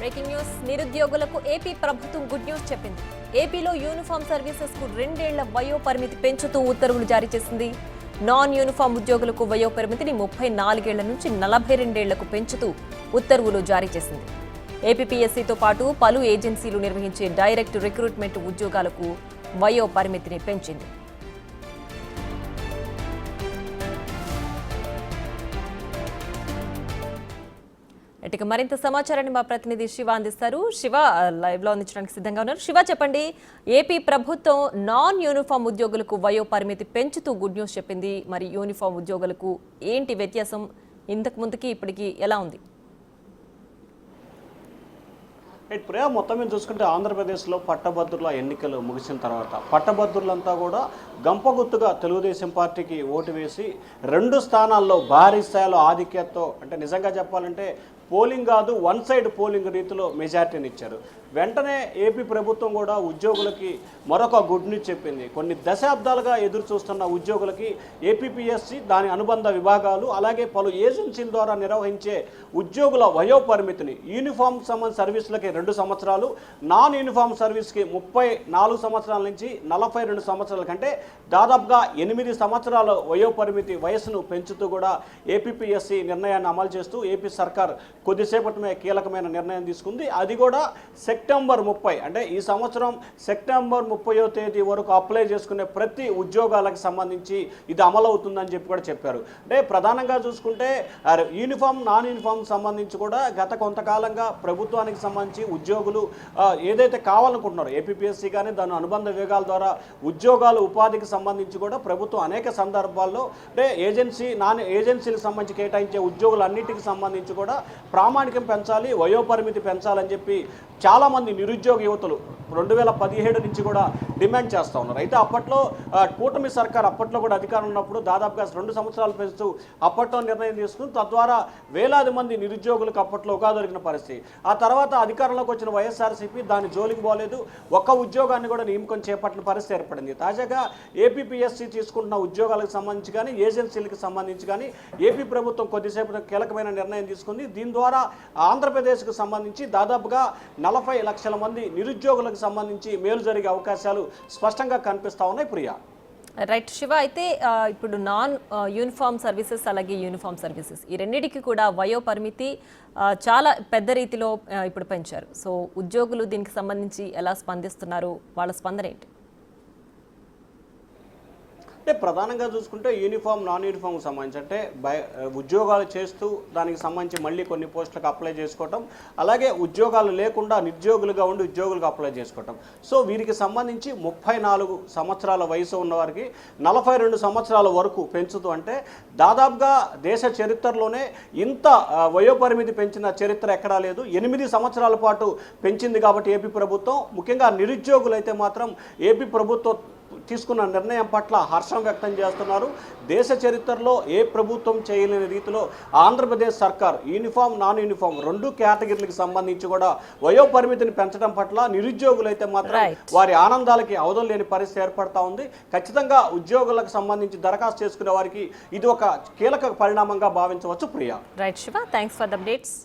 Breaking news. నిరుద్యోగులకు AP ప్రభుత్వం good news చెప్పింది. ఏపీలో యూనిఫామ్ సర్వీసెస్ కు 2 ఏళ్ల వయో పరిమితి పెంచుతూ ఉత్తర్వులు జారీ చేసింది. నాన్ యూనిఫామ్ ఉద్యోగులకు వయో పరిమితిని 34 ఏళ్ల నుంచి 42 ఏళ్లకు పెంచుతూ ఉత్తర్వులు జారీ చేసింది. ఏపీపీఎస్సీతో పాటు పలు ఏజెన్సీలు నిర్వహించే డైరెక్ట్ రిక్రూట్మెంట్ ఉద్యోగాలకు వయో పరిమితిని పెంచింది. ఇక మరింత సమాచారాన్ని మా ప్రతినిధి శివ అందిస్తారు. శివ లైవ్ లో అందించడానికి సిద్ధంగా ఉన్నారు. శివ, చెప్పండి, ఏపీ ప్రభుత్వం నాన్ యూనిఫామ్ ఉద్యోగులకు వయో పరిమితి పెంచుతూ గుడ్ న్యూస్ చెప్పింది. మరి యూనిఫామ్ ఉద్యోగులకు ఏంటి వ్యత్యాసం? ఇంతకు ముందుకి ఇప్పటికి ఎలా ఉంది? ప్రియా, మొత్తం మీద చూసుకుంటే ఆంధ్రప్రదేశ్లో పట్టభద్రుల ఎన్నికలు ముగిసిన తర్వాత పట్టభద్రులంతా కూడా గంపగుత్తుగా తెలుగుదేశం పార్టీకి ఓటు వేసి 2 స్థానాల్లో భారీ స్థాయిలో ఆధిక్యతతో, అంటే నిజంగా చెప్పాలంటే పోలింగ్ కాదు, వన్ సైడ్ పోలింగ్ రీతిలో మెజార్టీని ఇచ్చారు. వెంటనే ఏపీ ప్రభుత్వం కూడా ఉద్యోగులకి మరొక గుడ్ న్యూస్ చెప్పింది. కొన్ని దశాబ్దాలుగా ఎదురు చూస్తున్న ఉద్యోగులకి ఏపీపీఎస్సీ, దాని అనుబంధ విభాగాలు, అలాగే పలు ఏజెన్సీల ద్వారా నిర్వహించే ఉద్యోగుల వయో పరిమితిని యూనిఫామ్ సర్వీసులకి 2 సంవత్సరాలు, నాన్ యూనిఫామ్ సర్వీస్కి 34 సంవత్సరాల నుంచి 42 సంవత్సరాల కంటే దాదాపుగా 8 సంవత్సరాల వయో పరిమితి వయసును పెంచుతూ కూడా ఏపీపీఎస్సీ నిర్ణయాన్ని అమలు చేస్తూ ఏపీ సర్కార్ కొద్దిసేపటిమే కీలకమైన నిర్ణయం తీసుకుంది. అది కూడా సెప్టెంబర్ 30, అంటే ఈ సంవత్సరం సెప్టెంబర్ 30వ తేదీ వరకు అప్లై చేసుకునే ప్రతి ఉద్యోగాలకు సంబంధించి ఇది అమలవుతుందని చెప్పి కూడా చెప్పారు. అంటే ప్రధానంగా చూసుకుంటే యూనిఫామ్, నాన్ యూనిఫామ్ సంబంధించి కూడా గత కొంతకాలంగా ప్రభుత్వానికి సంబంధించి ఉద్యోగులు ఏదైతే కావాలనుకుంటున్నారో ఏపీపీఎస్సీ కానీ దాని అనుబంధ విభాగాల ద్వారా ఉద్యోగాలు, ఉపాధికి సంబంధించి కూడా ప్రభుత్వం అనేక సందర్భాల్లో అంటే నాన్ ఏజెన్సీలకు సంబంధించి కేటాయించే ఉద్యోగులన్నిటికి సంబంధించి కూడా ప్రామాణికం పెంచాలి, వయోపరిమితి పెంచాలని చెప్పి చాలామంది నిరుద్యోగ యువతులు 2017 నుంచి కూడా డిమాండ్ చేస్తూ ఉన్నారు. అయితే అప్పట్లో కూటమి సర్కార్ అప్పట్లో కూడా అధికారం ఉన్నప్పుడు దాదాపుగా 2 సంవత్సరాలు పెంచుతూ అప్పట్లో నిర్ణయం తీసుకుని తద్వారా వేలాది మంది నిరుద్యోగులకు అప్పట్లో ఉపాధి దొరికిన పరిస్థితి. ఆ తర్వాత అధికారంలోకి వచ్చిన వైఎస్ఆర్సీపీ దాని జోలికి పోలేదు, ఒక్క ఉద్యోగాన్ని కూడా నియమకం చేపట్టిన పరిస్థితి ఏర్పడింది. తాజాగా ఏపీపీఎస్సీ తీసుకుంటున్న ఉద్యోగాలకు సంబంధించి కానీ ఏజెన్సీలకు సంబంధించి కానీ ఏపీ ప్రభుత్వం కొద్దిసేపు కీలకమైన నిర్ణయం తీసుకుంది. దీని ద్వారా ఆంధ్రప్రదేశ్కు సంబంధించి దాదాపుగా 40 లక్షల మంది నిరుద్యోగులకు సంబంధించి మేలు జరిగే అవకాశాలు స్పష్టంగా కనిపిస్తా ఉన్నాయి. ప్రియా, రైట్ శివ, అయితే ఇప్పుడు నాన్ యూనిఫామ్ సర్వీసెస్ అలాగే యూనిఫామ్ సర్వీసెస్ ఈ రెండింటికి కూడా వయో పరిమితి చాలా పెద్ద రీతిలో ఇప్పుడు పెంచారు. సో ఉద్యోగులు దీనికి సంబంధించి ఎలా స్పందిస్తున్నారు? వాళ్ళ స్పందన ఏంటి? అంటే ప్రధానంగా చూసుకుంటే యూనిఫామ్, నాన్ యూనిఫామ్కి సంబంధించి అంటే ఉద్యోగాలు చేస్తూ దానికి సంబంధించి మళ్ళీ కొన్ని పోస్టులకు అప్లై చేసుకోవటం, అలాగే ఉద్యోగాలు లేకుండా నిరుద్యోగులుగా ఉండి ఉద్యోగులకు అప్లై చేసుకోవటం. సో వీరికి సంబంధించి 34 సంవత్సరాల వయసు ఉన్నవారికి 42 సంవత్సరాల వరకు పెంచుతూ, అంటే దాదాపుగా దేశ చరిత్రలోనే ఇంత వయోపరిమితి పెంచిన చరిత్ర ఎక్కడా లేదు. 8 సంవత్సరాల పాటు పెంచింది కాబట్టి ఏపీ ప్రభుత్వం, ముఖ్యంగా నిరుద్యోగులైతే మాత్రం ఏపీ ప్రభుత్వం తీసుకున్న నిర్ణయం పట్ల హర్షం వ్యక్తం చేస్తున్నారు. దేశ చరిత్రలో ఏ ప్రభుత్వం చేయలేని రీతిలో ఆంధ్రప్రదేశ్ సర్కార్ యూనిఫామ్, నాన్ యూనిఫామ్ 2 కేటగిరీలకు సంబంధించి కూడా వయో పరిమితిని పెంచడం పట్ల నిరుద్యోగులైతే మాత్రం వారి ఆనందాలకి అవధులు లేని పరిస్థితి ఏర్పడతా ఉంది. ఖచ్చితంగా ఉద్యోగులకు సంబంధించి దరఖాస్తు చేసుకునే వారికి ఇది ఒక కీలక పరిణామంగా భావించవచ్చు. Priya, right Shiva, thanks for the updates.